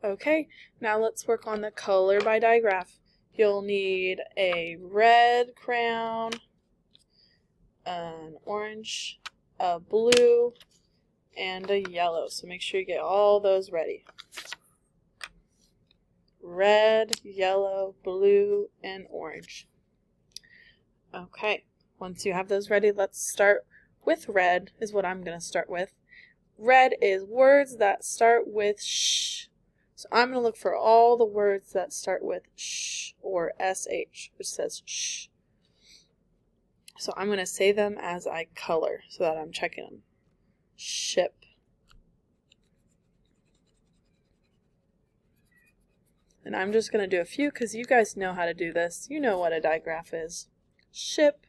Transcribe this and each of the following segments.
Okay, now let's work on the color by digraph. You'll need a red crayon, an orange, a blue, and a yellow. So make sure you get all those ready. Red, yellow, blue, and orange. Okay, once you have those ready, let's start with red, is what I'm going to start with. Red is words that start with sh. So I'm going to look for all the words that start with sh or sh, which says sh. So I'm going to say them as I color so that I'm checking them. Ship. And I'm just going to do a few because you guys know how to do this. You know what a digraph is. Ship.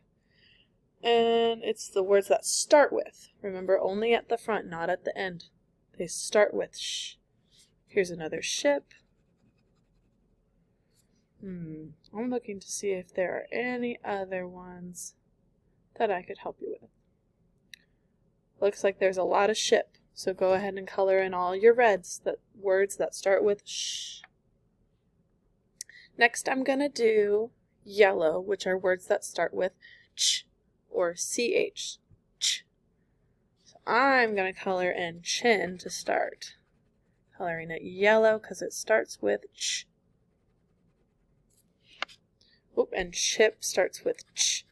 And it's the words that start with. Remember, only at the front, not at the end. They start with sh. Here's another ship. I'm looking to see if there are any other ones that I could help you with. Looks like there's a lot of ship. So go ahead and color in all your reds, the words that start with sh. Next I'm going to do yellow, which are words that start with ch or ch. Ch. So I'm going to color in chin to start. Coloring it yellow because it starts with ch. Oop, and chip starts with ch.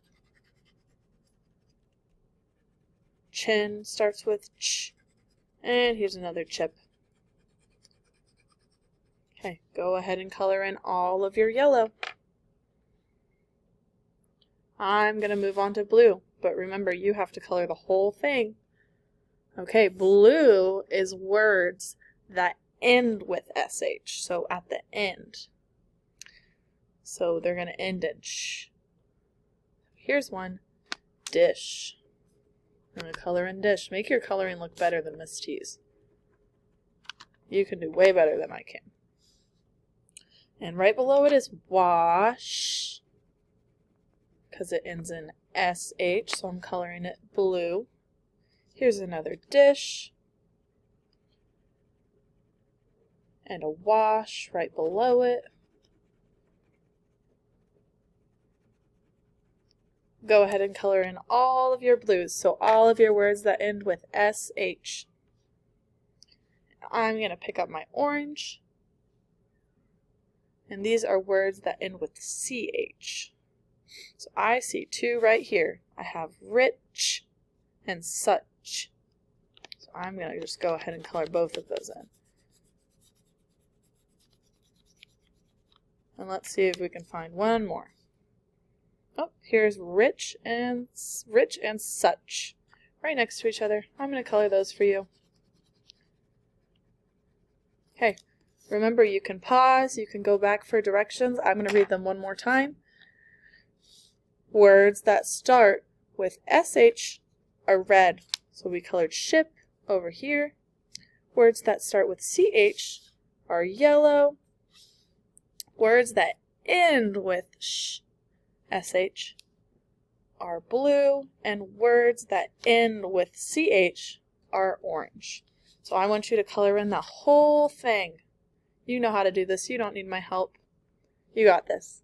Chin starts with ch. And here's another chip. Okay, go ahead and color in all of your yellow. I'm going to move on to blue, but remember you have to color the whole thing. Okay, blue is words that end with sh, so at the end. So they're going to end in sh. Here's one, dish. I'm going to color in dish. Make your coloring look better than Miss T's. You can do way better than I can. And right below it is wash, because it ends in sh, so I'm coloring it blue. Here's another dish. And a wash right below it. Go ahead and color in all of your blues, so all of your words that end with sh. I'm going to pick up my orange. And these are words that end with ch. So I see two right here. I have rich and such. So I'm going to just go ahead and color both of those in. And let's see if we can find one more. Oh, here's rich and such. Right next to each other. I'm going to color those for you. Okay, remember you can pause, you can go back for directions. I'm going to read them one more time. Words that start with sh are red. So we colored ship over here. Words that start with ch are yellow. Words that end with sh are blue, and words that end with ch are orange. So I want you to color in the whole thing. You know how to do this. You don't need my help. You got this.